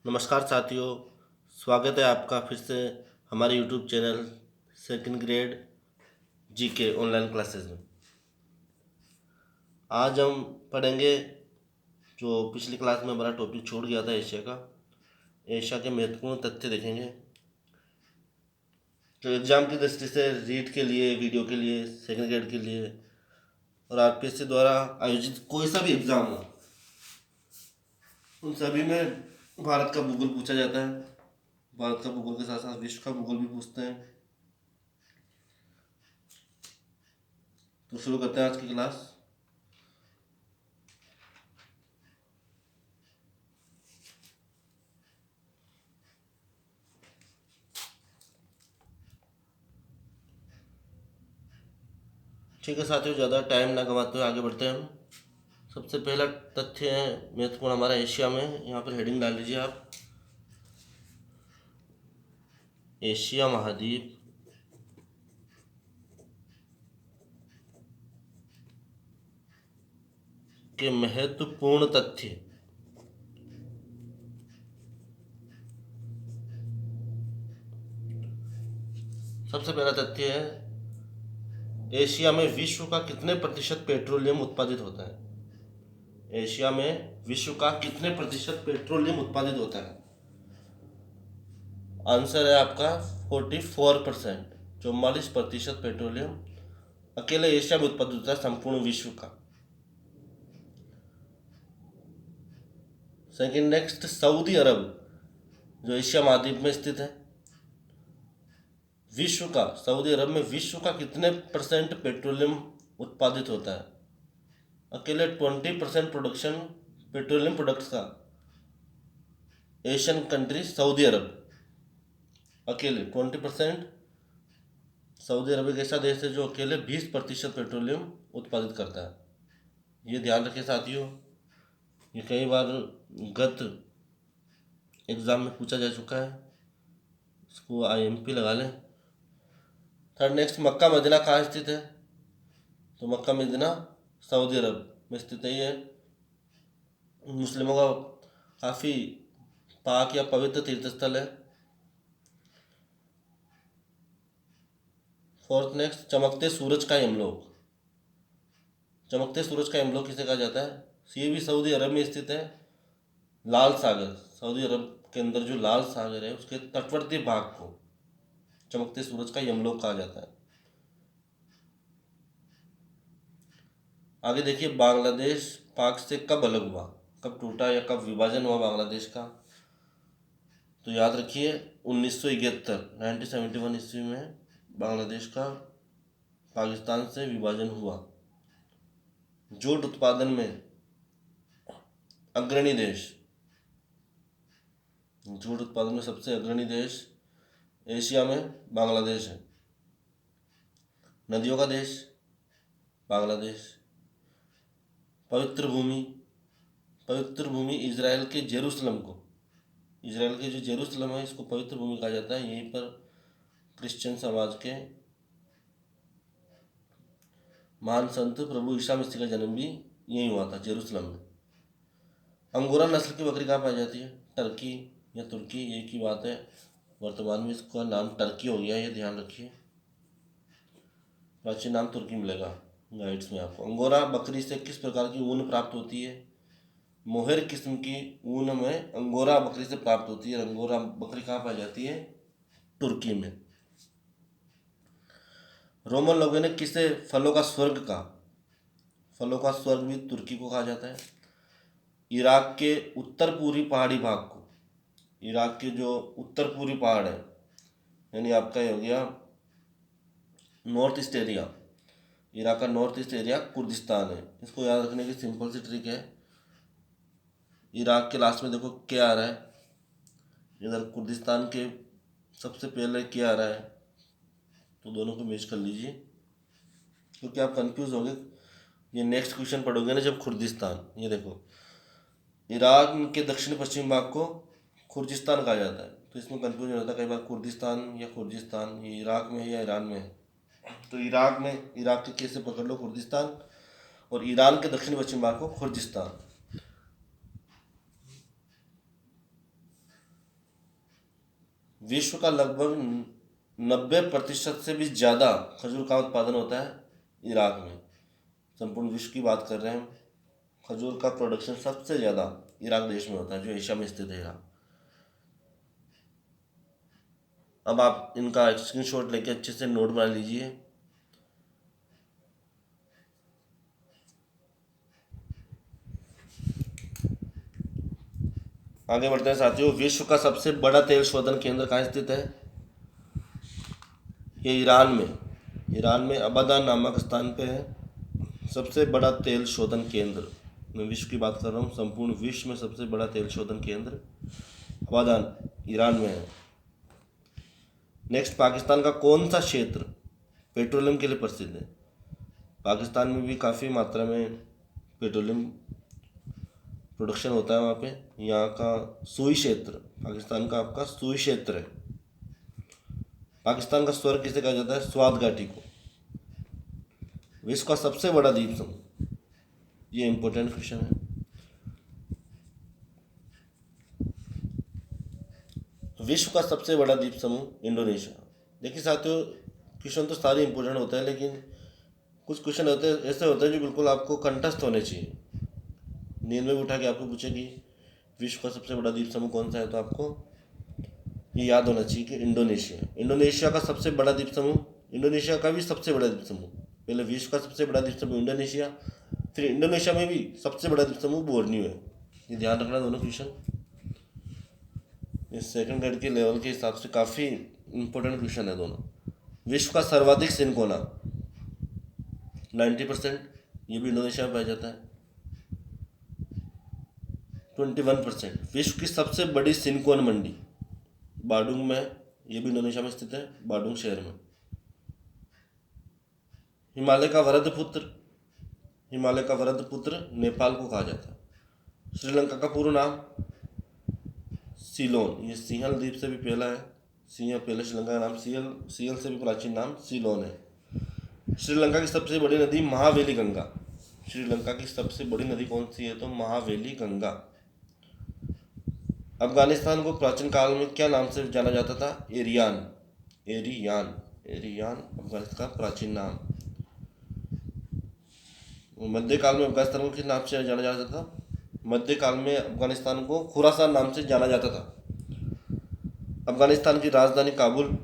नमस्कार साथियों, स्वागत है आपका फिर से हमारे YouTube channel second grade GK online classes में। आज हम पढ़ेंगे जो पिछली क्लास में हमारा टॉपिक छूट गया था एशिया के महत्वपूर्ण तथ्य देखेंगे जो एग्ज़ाम की दृष्टि से रीट के लिए, वीडियो के लिए, सेकंड ग्रेड के लिए और आरपीएससी द्वारा आयोजित कोई सा भी एग्ज़ाम हो उन सभी में भारत का भूगोल पूछा जाता है। भारत का भूगोल के साथ साथ विश्व का भूगोल भी पूछते हैं। तो शुरू करते हैं आज की क्लास। ठीक है साथियों, ज़्यादा टाइम ना गंवाते हुए आगे बढ़ते हैं हम। सबसे पहला तथ्य है महत्वपूर्ण हमारा एशिया में। यहाँ पर हेडिंग डाल लीजिए आप, एशिया महाद्वीप के महत्वपूर्ण तथ्य। सबसे पहला तथ्य है एशिया में विश्व का कितने प्रतिशत पेट्रोलियम उत्पादित होता है। एशिया में विश्व का कितने प्रतिशत पेट्रोलियम उत्पादित होता है। आंसर है आपका 44%, 44% पेट्रोलियम अकेले एशिया में उत्पादित होता है संपूर्ण विश्व का। सेकंड नेक्स्ट, सऊदी अरब जो एशिया महाद्वीप में स्थित है, विश्व का, सऊदी अरब में विश्व का कितने परसेंट पेट्रोलियम उत्पादित होता है। अकेले 20% प्रोडक्शन पेट्रोलियम प्रोडक्ट्स का एशियन कंट्री सऊदी अरब, अकेले 20%। सऊदी अरब एक ऐसा देश है जो अकेले 20% पेट्रोलियम उत्पादित करता है। ये ध्यान रखें साथियों, ये कई बार गत एग्ज़ाम में पूछा जा चुका है, इसको आईएमपी लगा लें। थर्ड नेक्स्ट, मक्का मदीना कहाँ स्थित है। तो मक्का मदीना सऊदी अरब में स्थित है। ये मुस्लिमों का काफ़ी पाक या पवित्र तीर्थ स्थल है। फोर्थ नेक्स्ट, चमकते सूरज का यमलोक। चमकते सूरज का यमलोक किसे कहा जाता है। ये भी सऊदी अरब में स्थित है। लाल सागर, सऊदी अरब के अंदर जो लाल सागर है उसके तटवर्ती भाग को चमकते सूरज का यमलोक कहा जाता है। आगे देखिए, बांग्लादेश पाक से कब अलग हुआ, कब टूटा या कब विभाजन हुआ बांग्लादेश का। तो याद रखिए 1971 ईस्वी में बांग्लादेश का पाकिस्तान से विभाजन हुआ। जूट उत्पादन में अग्रणी देश, जूट उत्पादन में सबसे अग्रणी देश एशिया में बांग्लादेश है। नदियों का देश बांग्लादेश। पवित्र भूमि, पवित्र भूमि इजराइल के जेरूसलम को, इजराइल के जो जेरूसलम है इसको पवित्र भूमि कहा जाता है। यहीं पर क्रिश्चियन समाज के महान संत प्रभु ईसा मसीह का जन्म भी यहीं हुआ था, जेरूसलम में। अंगोरा नस्ल की बकरी कहाँ पाई जाती है। टर्की या तुर्की, एक ही बात है। वर्तमान में इसका नाम टर्की हो गया, ये ध्यान रखिए। प्राचीन नाम तुर्की मिलेगा गाइड्स में आपको। अंगोरा बकरी से किस प्रकार की ऊन प्राप्त होती है। मोहेर किस्म की ऊन में अंगोरा बकरी से प्राप्त होती है। अंगोरा बकरी कहाँ पाई जाती है, तुर्की में। रोमन लोगों ने किसे फलों का स्वर्ग कहा। फलों का स्वर्ग भी तुर्की को कहा जाता है। इराक के उत्तर पूर्वी पहाड़ी भाग को, इराक के जो उत्तर पूर्वी पहाड़ है, यानी आपका ये हो गया नॉर्थ ईस्ट एरिया, इराक का नॉर्थ ईस्ट एरिया कुर्दिस्तान है। इसको याद रखने की सिंपल सी ट्रिक है, इराक के लास्ट में देखो क्या आ रहा है, इधर कुर्दिस्तान के सबसे पहले क्या आ रहा है, तो दोनों को मैच कर लीजिए क्योंकि आप कंफ्यूज होंगे। ये नेक्स्ट क्वेश्चन पढ़ोगे ना जब, खुर्दिस्तान, ये देखो इराक के दक्षिण पश्चिम भाग को खुर्दिस्तान कहा जाता है, तो इसमें कंफ्यूजन होता है कई बार कुर्दिस्तान या खुर्दिस्तान, ये इराक में है या ईरान में है। तो इराक में, इराक के केस से पकड़ लो खुर्दिस्तान, और ईरान के दक्षिण पश्चिम भाग को खुर्दिस्तान। विश्व का लगभग 90% से भी ज़्यादा खजूर का उत्पादन होता है इराक में। संपूर्ण विश्व की बात कर रहे हैं हम, खजूर का प्रोडक्शन सबसे ज़्यादा इराक देश में होता है, जो एशिया में स्थित है इराक। अब आप इनका स्क्रीनशॉट लेके अच्छे से नोट बना लीजिए। आगे बढ़ते हैं साथियों। विश्व का सबसे बड़ा तेल शोधन केंद्र कहाँ स्थित है? ये ईरान में, ईरान में अबादान नामक स्थान पे है सबसे बड़ा तेल शोधन केंद्र। मैं विश्व की बात कर रहा हूँ, संपूर्ण विश्व में सबसे बड़ा तेल शोधन केंद्र अबादान ईरान में है। नेक्स्ट, पाकिस्तान का कौन सा क्षेत्र पेट्रोलियम के लिए प्रसिद्ध है? पाकिस्तान में भी काफ़ी मात्रा में पेट्रोलियम प्रोडक्शन होता है वहाँ पे। यहाँ का सुई क्षेत्र, पाकिस्तान का आपका सुई क्षेत्र है। पाकिस्तान का स्वर्ग किसे कहा जाता है? स्वात घाटी को। विश्व का सबसे बड़ा द्वीप समूह, ये इंपॉर्टेंट क्वेश्चन है। विश्व का सबसे बड़ा द्वीप समूह इंडोनेशिया। देखिए साथियों, क्वेश्चन तो सारे इंपॉर्टेंट होते हैं, लेकिन कुछ क्वेश्चन होते हैं ऐसे होते हैं जो बिल्कुल आपको कंठस्थ होने चाहिए। नींद में भी उठा के आपको पूछे कि विश्व का सबसे बड़ा द्वीप समूह कौन सा है, तो आपको ये याद होना चाहिए कि इंडोनेशिया। इंडोनेशिया का सबसे बड़ा द्वीप समूह, इंडोनेशिया का भी सबसे बड़ा द्वीप समूह। पहले विश्व का सबसे बड़ा द्वीप समूह इंडोनेशिया, फिर इंडोनेशिया में भी सबसे बड़ा द्वीप समूह बोर्नियो है। ये ध्यान रखना दोनों क्वेश्चन। इस सेकंड ग्रेड के लेवल के हिसाब से काफ़ी इंपॉर्टेंट क्वेश्चन है दोनों। विश्व का सर्वाधिक सिनकोना 90%, ये भी इंडोनेशिया में पाया जाता है। 21%। विश्व की सबसे बड़ी सिनकोन मंडी बाडुंग में, ये भी इंडोनेशिया में स्थित है, बाडुंग शहर में। हिमालय का वरद पुत्र, हिमालय का वरद पुत्र नेपाल को कहा जाता है। श्रीलंका का पूर्ण नाम सीलोन, ये सिंहल द्वीप से भी पहला है। सिंह पहले श्रीलंका का नाम सियल से भी प्राचीन नाम सीलोन है। श्रीलंका की सबसे बड़ी नदी महावेली गंगा। श्रीलंका की सबसे बड़ी नदी कौन सी है? तो महावेली गंगा। अफगानिस्तान को प्राचीन काल में क्या नाम से जाना जाता था? एरियान, एरियान, एरियान अफगानिस्तान का प्राचीन नाम। मध्यकाल में अफगानिस्तान को किस नाम से जाना जाता था? मध्यकाल में अफगानिस्तान को खुरासान नाम से जाना जाता था। अफगानिस्तान की राजधानी काबुल।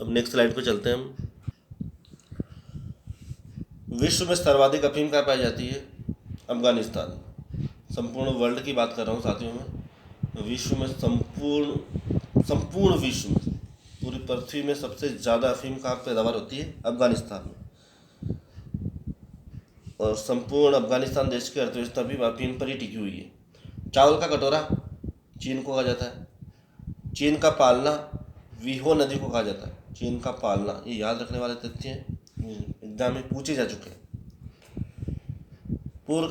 अब नेक्स्ट स्लाइड पे चलते हैं हम। विश्व में सर्वाधिक अफीम कहाँ पाई जाती है? अफगानिस्तान। संपूर्ण वर्ल्ड की बात कर रहा हूँ साथियों में। विश्व में संपूर्ण विश्व में, पूरी पृथ्वी में सबसे ज़्यादा अफीम कहाँ पैदावार होती है? अफगानिस्तान में। और संपूर्ण अफगानिस्तान देश की अर्थव्यवस्था भी अफीम पर ही टिकी हुई है। चावल का कटोरा चीन को कहा जाता है। चीन का पालना वीहो नदी को कहा जाता है। चीन का पालना, ये याद रखने वाले तथ्य हैं, एग्जाम में पूछे जा चुके हैं। पूर्व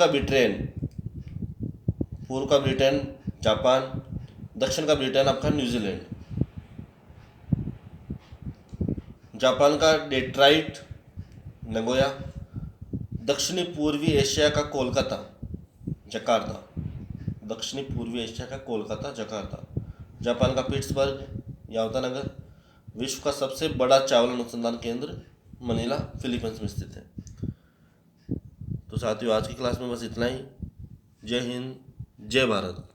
का ब्रिटेन जापान, दक्षिण का ब्रिटेन आपका न्यूजीलैंड। जापान का डेट्राइट नगोया। दक्षिणी पूर्वी एशिया का कोलकाता जकार्ता। दक्षिणी पूर्वी एशिया का कोलकाता जकार्ता। जापान का पिट्सबर्ग यावतानगर। विश्व का सबसे बड़ा चावल अनुसंधान केंद्र मनीला फिलीपींस में स्थित है। तो साथियों, आज की क्लास में बस इतना ही। जय हिंद, जय भारत।